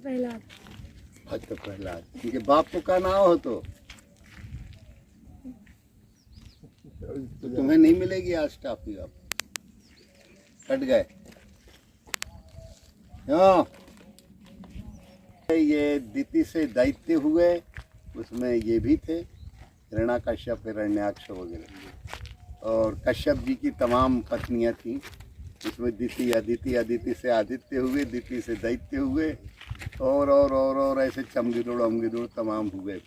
प्रहलाद। भक्त प्रहलाद, उनके बाप को क्या नाम हो तो तुम्हें नहीं मिलेगी आज टॉफी, आप कट गए। हाँ, ये दिति से दैत्य हुए, उसमें ये भी थे हिरण्याकश्यप, हिरण्याक्ष वगैरह, और कश्यप जी की तमाम पत्नियां थीं। इसमें दिति, अदिति, अदिति से आदित्य हुए, दिति से दैत्य हुए, और ऐसे चमगिदुड़ अमगिदुड़ तमाम हुए,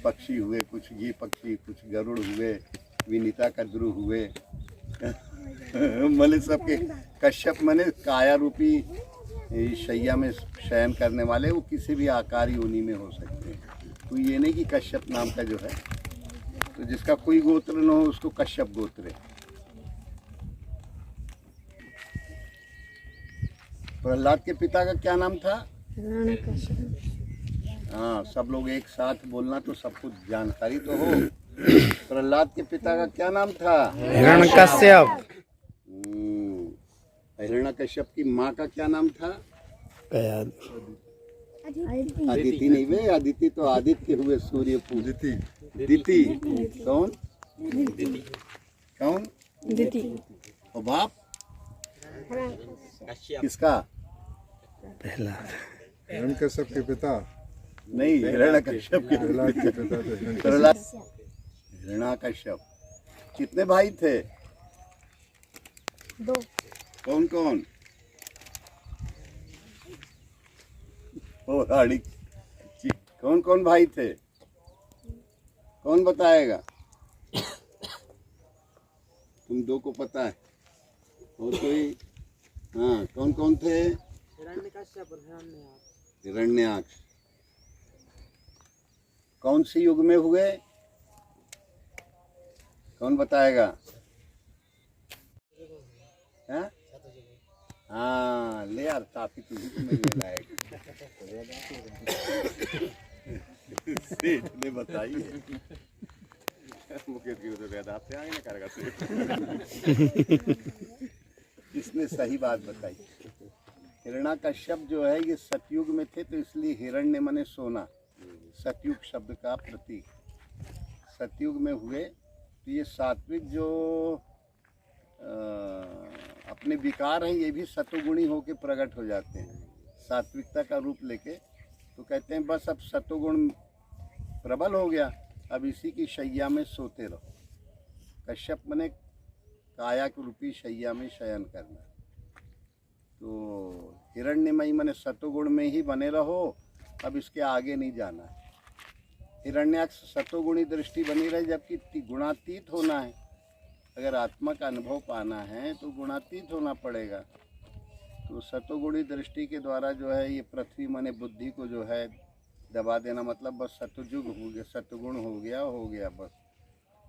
पक्षी हुए, कुछ ये पक्षी, कुछ गरुड़ हुए, विनीता कद्रु हुए। मने सबके कश्यप मने काया रूपी शैया में शयन करने वाले, वो किसी भी आकार योनि में हो सकते हैं। तो ये नहीं कि कश्यप नाम का जो है, तो जिसका कोई गोत्र न हो उसको कश्यप गोत्र है। प्रहलाद के पिता का क्या नाम था? हाँ, सब लोग एक साथ बोलना तो सबको जानकारी तो हो। प्रहलाद के पिता का क्या नाम था? हिरण्यकश्यप। हिरण्यकश्यप की माँ का क्या नाम था? अदिति। नहीं वे, अदिति तो आदित्य हुए, सूर्य पूजिति। दिति कौन? कौन? दिति। और बाप किसका? प्रहलाद। हिरण्यकश्यप के पिता नहीं, हिरण्यकश्यप के प्रहलाद के पिता थे। प्रहलाद, हिरण्यकश्यप। कितने भाई थे? 2। कौन कौन? पौराणिक, कौन कौन भाई थे? कौन बताएगा? तुम 2 को पता है, और कोई? हाँ, कौन कौन थे? हिरण्याक्ष। कौन सी युग में हुए? कौन बताएगा? हाँ? हाँ, ले यार, काफी तुझी तो नहीं लायक। सेठ ने बताई है। इसने सही बात बताई। हिरण्याकश्यप जो है ये सतयुग में थे, तो इसलिए हिरण्य माने सोना, सतयुग शब्द का प्रतीक। सतयुग में हुए तो ये सात्विक जो अपने विकार हैं, ये भी सतोगुणी होके प्रकट हो जाते हैं, सात्विकता का रूप लेके। तो कहते हैं बस अब सतोगुण प्रबल हो गया, अब इसी की शैया में सोते रहो। कश्यप मने काया के रूपी शैया में शयन करना। तो हिरण्यमयी मने सतोगुण में ही बने रहो, अब इसके आगे नहीं जाना है। हिरण्याक्ष सतोगुणी दृष्टि बनी रहे, जबकि गुणातीत होना है। अगर आत्मा का अनुभव पाना है तो गुणातीत होना पड़ेगा। तो सतोगुणी दृष्टि के द्वारा जो है ये पृथ्वी माने बुद्धि को जो है दबा देना, मतलब बस सतुजुग हो गया, सतुगुण हो गया बस,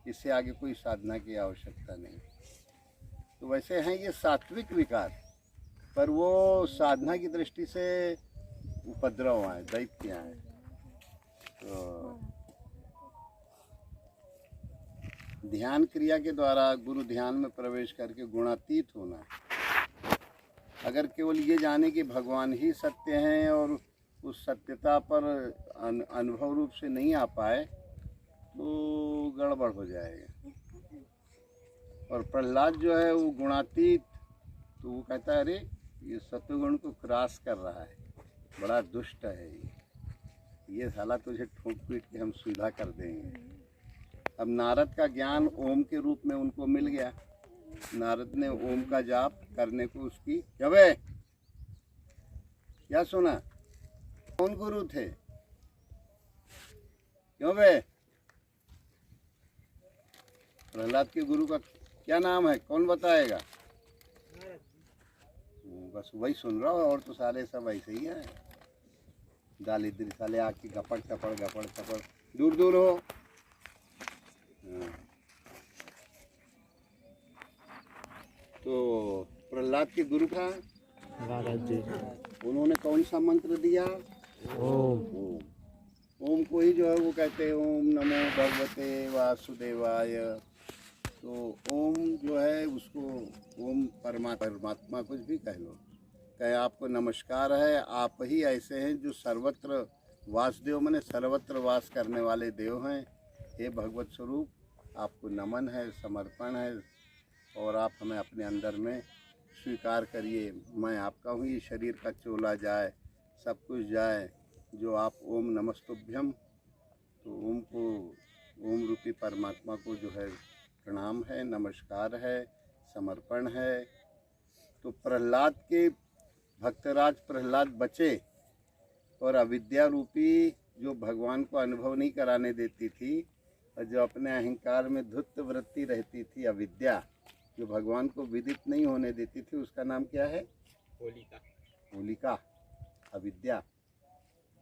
इससे आगे कोई साधना की आवश्यकता नहीं। तो वैसे हैं ये सात्विक विकार, पर वो साधना की दृष्टि से उपद्रव आए, दैत्य आए। तो ध्यान क्रिया के द्वारा गुरु ध्यान में प्रवेश करके गुणातीत होना है। अगर केवल ये जाने कि भगवान ही सत्य हैं और उस सत्यता पर अनुभव रूप से नहीं आ पाए तो गड़बड़ हो जाएगा। और प्रहलाद जो है वो गुणातीत, तो वो कहता है अरे ये सत्वगुण को क्रॉस कर रहा है, बड़ा दुष्ट है ये साला, तुझे ठोक पीट के हम सीधा कर देंगे। अब नारद का ज्ञान ओम के रूप में उनको मिल गया। नारद ने ओम का जाप करने को उसकी जबे क्या सुना? कौन गुरु थे? क्यों बे? प्रहलाद के गुरु का क्या नाम है? कौन बताएगा? बस वही सुन रहा हो, और तो सारे सब ऐसे ही हैं। दालिद्र साले आके गपड़ टपड़ दूर दूर हो। तो प्रहलाद के गुरु का उन्होंने कौन सा मंत्र दिया? ओम। ओम को ही जो है वो कहते हैं ओम नमो भगवते वासुदेवाय। तो ओम जो है उसको ओम परमात्मा कुछ भी कह लो, कहे आपको नमस्कार है, आप ही ऐसे हैं जो सर्वत्र वासदेव मने सर्वत्र वास करने वाले देव हैं। हे भगवत स्वरूप, आपको नमन है, समर्पण है और आप हमें अपने अंदर में स्वीकार करिए। मैं आपका हूँ, ये शरीर का चोला जाए, सब कुछ जाए, जो आप ओम नमस्तुभ्यम, तो ओम को, ओम रूपी परमात्मा को जो है प्रणाम है, नमस्कार है, समर्पण है। तो प्रहलाद के भक्तराज प्रहलाद बचे और अविद्या रूपी जो भगवान को अनुभव नहीं कराने देती थी और जो अपने अहंकार में धुत वृत्ति रहती थी, अविद्या जो भगवान को विदित नहीं होने देती थी, उसका नाम क्या है? होलिका। होलिका अविद्या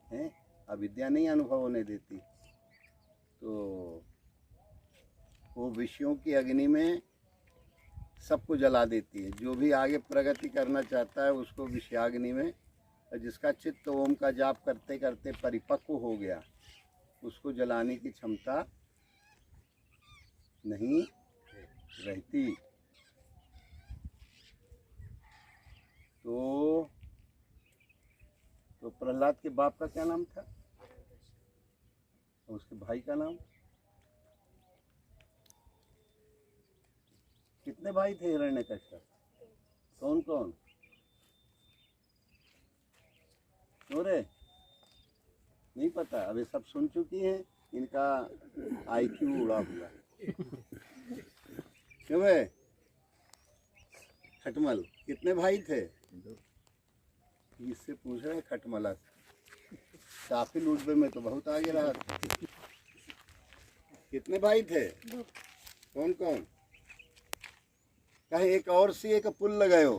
है, अविद्या नहीं अनुभव होने देती। तो वो विषयों की अग्नि में सबको जला देती है। जो भी आगे प्रगति करना चाहता है उसको विषयाग्नि में, जिसका चित्त ओम का जाप करते करते परिपक्व हो गया, उसको जलाने की क्षमता नहीं रहती। तो प्रहलाद के बाप का क्या नाम था और उसके भाई का नाम? कितने भाई थे हिरण्यकश्यप? कौन कौन? रे नहीं पता? अभी सब सुन चुकी हैं, इनका आईक्यू उड़ा हुआ। क्यों है? खटमल कितने भाई थे? इससे पूछ रहे हैं खटमला से। काफी लूटबे में तो बहुत आगे रहा था। कितने भाई थे? कौन कौन? कहीं एक और सी एक पुल लगायो।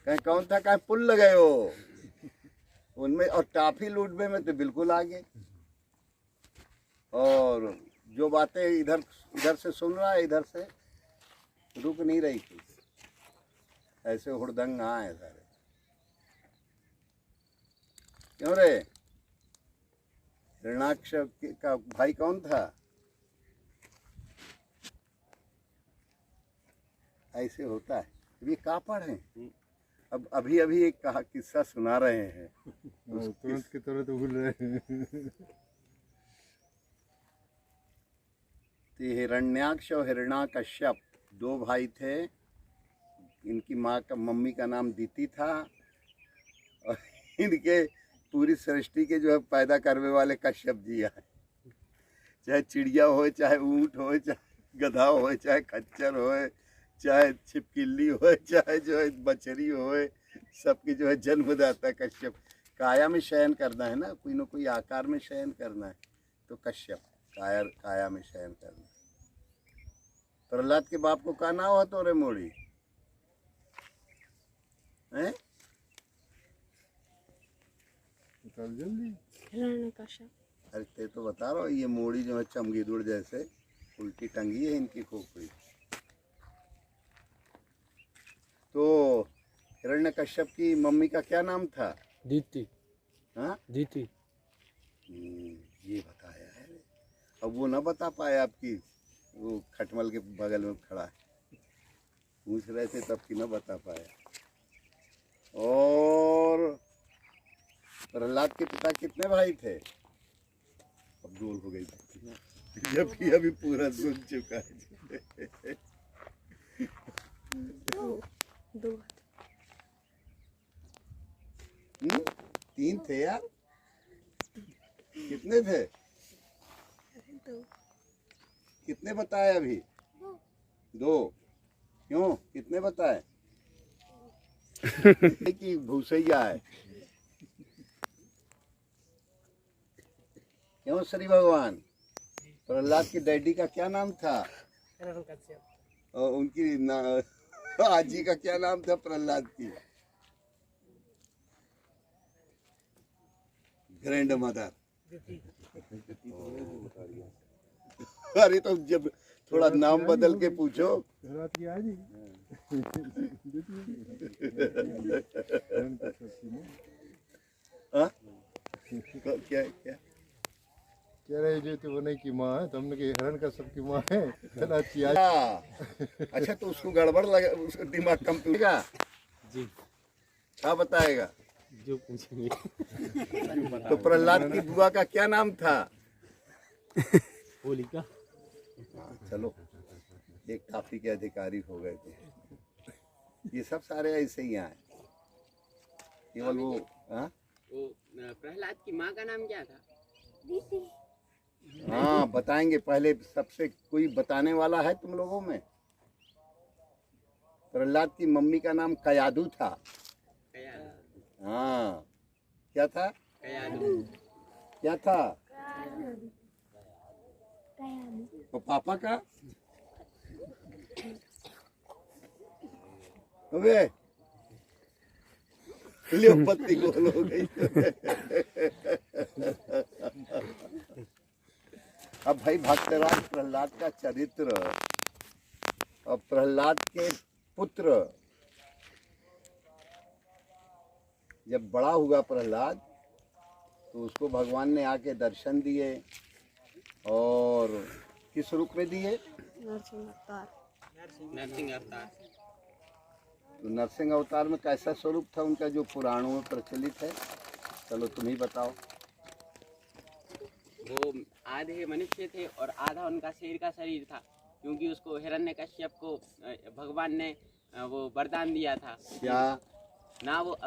कहीं कौन था? कहीं पुल लगायो उनमें। और टाफी लूटबे में तो बिल्कुल आगे। और जो बातें इधर इधर से सुन रहा है, इधर से रुक नहीं रही थी, ऐसे हुड़दंग आए सारे। क्यों रे? हिरण्याक्ष का भाई कौन था? ऐसे होता है। ये कहाँ पढ़े? अब अभी अभी एक कहा किस्सा सुना रहे हैं, तुरंत की तुरंत भूल रहे हैं। हिरण्याक्ष और हिरण्याकश्यप दो भाई थे। इनकी माँ का, मम्मी का नाम दीति था और इनके पूरी सृष्टि के जो है पैदा करने वाले कश्यप जी है। चाहे चिड़िया हो, चाहे ऊँट हो, चाहे गधा हो, चाहे खच्चर हो, चाहे छिपकिली हो, चाहे जो है बछरी हो, सबकी जो है जन्मदाता कश्यप। काया में शयन करना है ना, कोई न कोई आकार में शयन करना है, तो कश्यप काया में शयन करना। प्रहलाद के बाप को का नाम हो तो रे मोड़ी हैं? जल्दी अरे ते तो बता रहा हूँ, ये मोड़ी जो है चमगीदुड़ जैसे उल्टी टंगी है इनकी खोपड़ी। तो हिरण्यकश्यप की मम्मी का क्या नाम था? दीति। हाँ दीति। ये बताया है। अब वो ना बता पाया, आपकी वो खटमल के बगल में खड़ा है, पूछ रहे थे तब की ना बता पाया। और प्रहलाद के पिता कितने भाई थे? अब गोल हो गई, जबकि अभी पूरा सुन चुका है। दो। तीन थे यार। कितने थे? दो। कितने बताए अभी? दो। क्यों? कितने बताए? कि भूसैया है। क्यों श्री भगवान? प्रहलाद की डैडी का क्या नाम था? और उनकी आजी का क्या नाम था प्रहलाद की? Grand mother. अरे तो जब थोड़ा नाम बदल के पूछो। हाँ? क्या क्या? कह रहे जो तो वो नहीं की माँ है, तो हमने कहा हिरण का सबकी माँ है। चला चिया अच्छा तो उसको गड़बड़ लगा, उसका दिमाग कंप्यूटर का जी क्या बताएगा? जो पूछेंगे। तो प्रहलाद की बुआ का क्या नाम था? होलिका। चलो एक काफी के अधिकारी हो गए थे। ये सब सारे ऐसे ही हैं, केवल वो हाँ वो प्रहलाद की माँ का नाम क्या था? हाँ बताएंगे। पहले सबसे कोई बताने वाला है तुम लोगों में? प्रहलाद की मम्मी का नाम कयादू था। कयादू। हाँ क्या था? कयादू। क्या था? और पापा का? अबे लियो बत्ती गोल हो गई। अब भाई भक्तराज प्रहलाद का चरित्र और प्रहलाद के पुत्र, जब बड़ा हुआ प्रहलाद तो उसको भगवान ने आके दर्शन दिए। और किस रूप में दिए? नरसिंह अवतार। नरसिंह अवतार। तो नरसिंह अवतार में कैसा स्वरूप था उनका जो पुराणों में प्रचलित है? चलो तुम ही बताओ। वो आधे मनुष्य थे और आधा उनका शेर का शरीर था, क्योंकि उसको हिरण्यकश्यप को भगवान ने वो वरदान दिया था। क्या? ना वो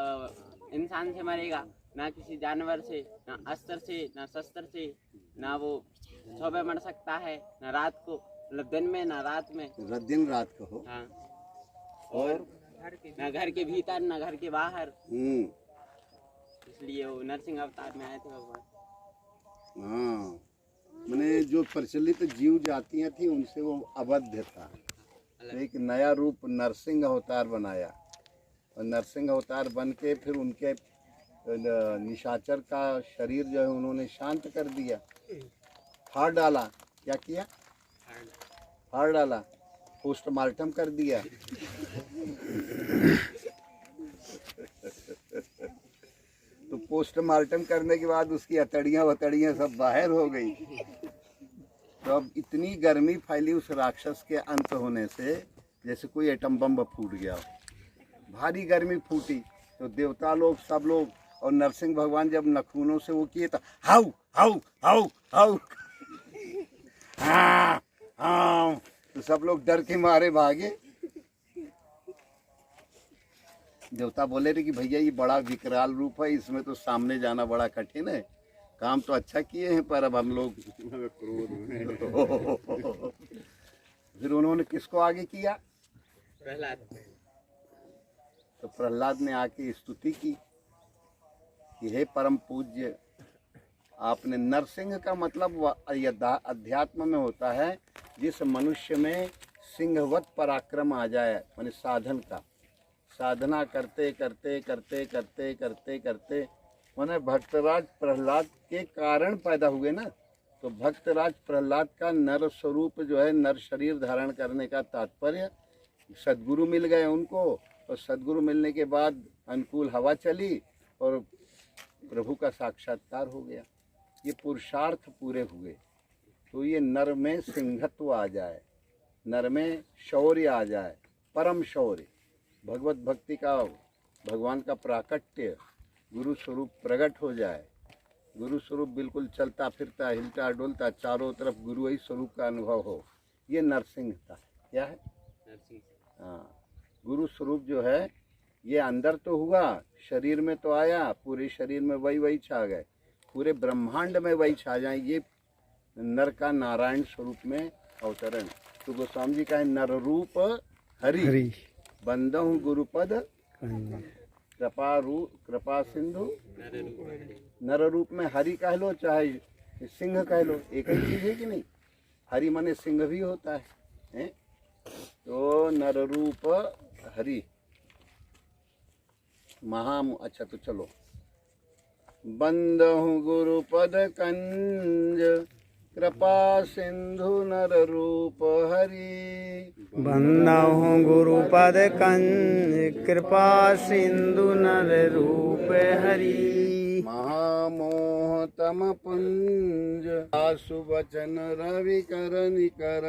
इंसान से मरेगा, ना किसी जानवर से, ना अस्त्र से, ना शस्त्र से, ना वो सुबह मर सकता है, ना रात को, मतलब दिन में ना रात में। दिन रात को हो। हाँ। और ना घर के भीतर ना घर के बाहर। इसलिए वो नरसिंह अवतार में आए थे भगवान। हाँ मैंने जो प्रचलित जीव जातियां थी उनसे वो अवध्य था। एक नया रूप नरसिंह अवतार बनाया और नरसिंह अवतार बन के फिर उनके निशाचर का शरीर जो है उन्होंने शांत कर दिया, फाड़ डाला। क्या किया? फाड़ डाला, पोस्टमार्टम कर दिया। तो पोस्टमार्टम करने के बाद उसकी अतड़ियाँ वतड़ियाँ सब बाहर हो गई। तो अब इतनी गर्मी फैली उस राक्षस के अंत होने से, जैसे कोई एटम बम फूट गया हो। भारी गर्मी फूटी तो देवता लोग सब लोग और नरसिंह भगवान जब नखूनों से वो किए तो हाउ हाउ हाउ हाउ हाँ हाँ, तो सब लोग डर के मारे भागे। देवता बोले थे कि भैया ये बड़ा विकराल रूप है, इसमें तो सामने जाना बड़ा कठिन है। काम तो अच्छा किए हैं पर अब हम लोग फिर उन्होंने किसको आगे किया? प्रहलाद। तो प्रहलाद ने आके स्तुति की कि हे परम पूज्य, आपने नरसिंह का मतलब अध्यात्म में होता है जिस मनुष्य में सिंहवत पराक्रम आ जाए, माने साधन का, साधना करते करते करते करते करते करते माने भक्तराज प्रहलाद के कारण पैदा हुए ना। तो भक्तराज प्रहलाद का नर स्वरूप जो है, नर शरीर धारण करने का तात्पर्य सद्गुरु मिल गए उनको, और सद्गुरु मिलने के बाद अनुकूल हवा चली और प्रभु का साक्षात्कार हो गया। ये पुरुषार्थ पूरे हुए तो ये नर में सिंहत्व आ जाए, नर में शौर्य आ जाए, परम शौर्य, भगवत भक्ति का, भगवान का प्राकट्य, गुरु स्वरूप प्रकट हो जाए। गुरु स्वरूप बिल्कुल चलता फिरता हिलता डुलता चारों तरफ गुरु ही स्वरूप का अनुभव हो, ये नरसिंह था। क्या है? नरसिंह। हाँ, गुरु स्वरूप जो है ये अंदर तो हुआ, शरीर में तो आया, पूरे शरीर में वही छा गए, पूरे ब्रह्मांड में वही छा जाए। ये नर का नारायण स्वरूप में अवतरण। तो गोस्वामी जी का है नर रूप हरि बंदहु गुरुपद कृपा सिंधु। नर रूप में हरि कह लो चाहे सिंह कह लो, एक ही चीज है कि नहीं? हरि माने सिंह भी होता है? तो नर रूप हरि अच्छा तो चलो। बंदहु गुरुपद कंज कृपा सिंधु नर रूप हरि। बंदहु गुरुपद कंज कृपा सिंधु नर रूप हरि। महामोह तम पुंज आसु वचन रवि कर निकर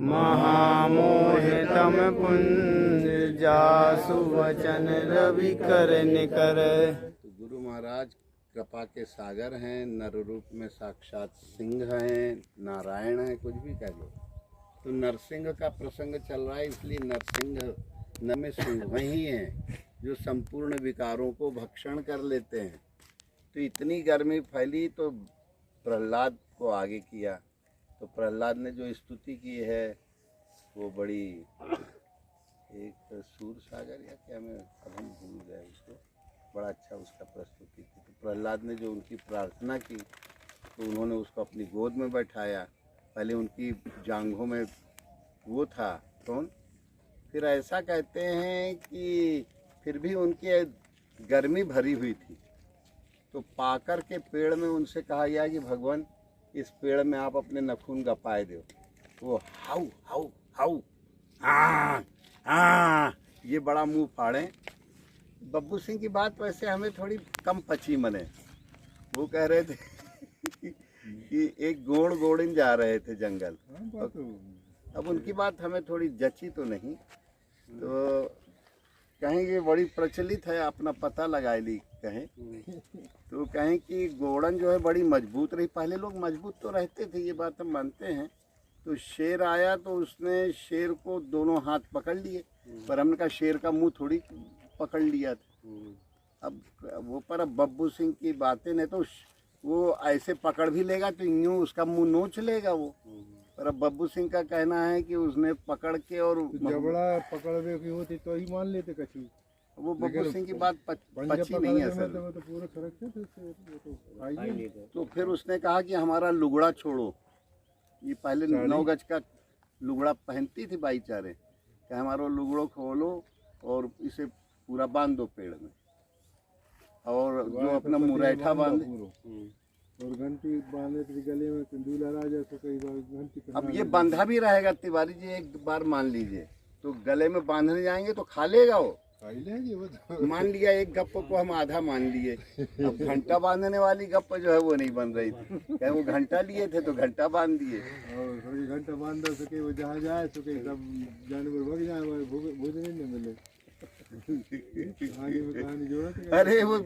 महामोहितम पुंज जासु वचन रवि कर निकर। तो गुरु महाराज कृपा के सागर हैं, नर रूप में साक्षात सिंह हैं, नारायण है, कुछ भी कह लो। तो नरसिंह का प्रसंग चल रहा है, इसलिए नरसिंह न में सिंह वही हैं जो संपूर्ण विकारों को भक्षण कर लेते हैं। तो इतनी गर्मी फैली तो प्रहलाद को आगे किया। तो प्रहलाद ने जो स्तुति की है वो बड़ी, एक सूर सागर या क्या, मैं अब हम भूल गए उसको, बड़ा अच्छा उसका प्रस्तुति थी। तो प्रहलाद ने जो उनकी प्रार्थना की तो उन्होंने उसको अपनी गोद में बैठाया। पहले उनकी जांघों में वो था कौन, फिर ऐसा कहते हैं कि फिर भी उनकी गर्मी भरी हुई थी। तो पाकर के पेड़ में उनसे कहा गया कि भगवान इस पेड़ में आप अपने नखून गपाए दो। वो हाउ हाउ हाउ ये बड़ा मुंह फाड़े। बब्बू सिंह की बात वैसे हमें थोड़ी कम पची मने। वो कह रहे थे कि एक गोड़िन जा रहे थे जंगल। अब उनकी बात हमें थोड़ी जची तो नहीं, तो कहेंगे बड़ी प्रचलित है, अपना पता लगा ली कहें तो कहें कि गोड़न जो है बड़ी मजबूत रही। पहले लोग मजबूत तो रहते थे, ये बात हम मानते हैं। तो शेर आया तो उसने शेर को दोनों हाथ पकड़ लिए, पर हमने कहा शेर का मुंह थोड़ी पकड़ लिया था। अब वो पर अब बब्बू सिंह की बातें ने तो वो ऐसे पकड़ भी लेगा तो यूँ उसका मुंह नोच लेगा वो। पर अब बब्बू सिंह का कहना है कि उसने पकड़ के और जबड़ा पकड़ की होती तो ही मान लेते कछु। वो बब्बू सिंह की बात पची नहीं है सर। तो पूरा सुरक्षित है। तो फिर उसने कहा कि हमारा लुगड़ा छोड़ो। ये पहले 9 गज का लुगड़ा पहनती थी भाईचारे, कि हमारा लुगड़ो खोलो और इसे पूरा बांध दो पेड़ में, और जो अपना मुरैठा बांधे और घंटी बांधे तो गले में दूल्हा राजा तो कई बार घंटी। अब ये बंधा भी रहेगा तिवारी जी, एक बार मान लीजिए तो गले में बांधने जाएंगे तो खा लेगा वो। मान लिया एक गप्प को हम आधा मान लिए। अब घंटा बांधने वाली गप्प जो है वो नहीं बन रही थी, क्या वो घंटा लिए थे तो घंटा बांध दिए। और घंटा बांध सके वो जहाँ जाए तो कहीं सब जानवर भग जाए, भोजन नहीं मिले। आगे में कहानी जोड़ा। अरे वो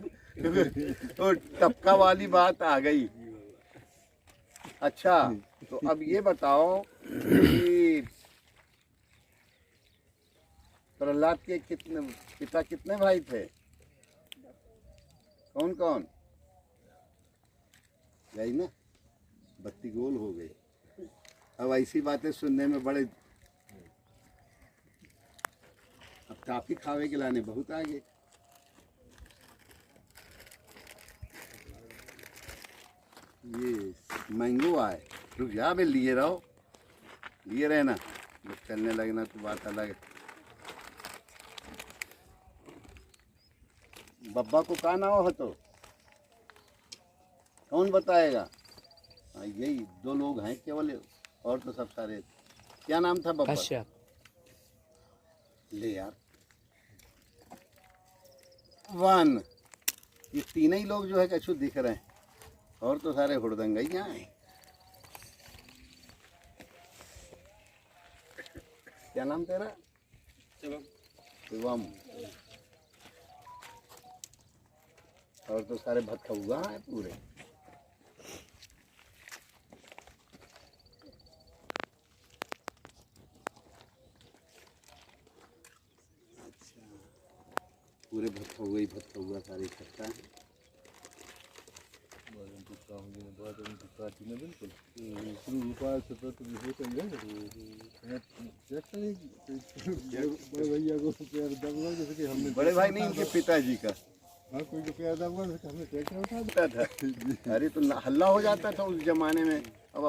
टपका वाली बात आ गई। अच्छा तो अब ये बताओ कि प्रहलाद के पिता कितने भाई थे, कौन कौन? यही ना, बत्ती गोल हो गई। अब ऐसी बातें सुनने में बड़े, अब काफी खावे के लाने बहुत आगे। ये मैंगो आए, रुक जा बे, लिए रहो, लिए रहे ना, जब चलने लगना तो बात अलग है। बब्बा को कहा ना हो तो कौन बताएगा? हाँ यही 2 लोग हैं केवल, और तो सब सारे। क्या नाम था बब्बा? कश्यप। ले यार 1, ये 3 ही लोग जो है कछु दिख रहे हैं, और तो सारे हुड़दंगैया हैं। क्या नाम तेरा? शिवम। और तो सारे भटकौआ हैं पूरे। अच्छा, पूरे भटकौआ सारे इकट्ठा हैं। बड़े भाई नहीं, इनके पिताजी का। हाँ, कोई तो प्यार दबा हमने ट्रैक्टर उठा था। अरे तो हल्ला हो जाता था उस जमाने में। अब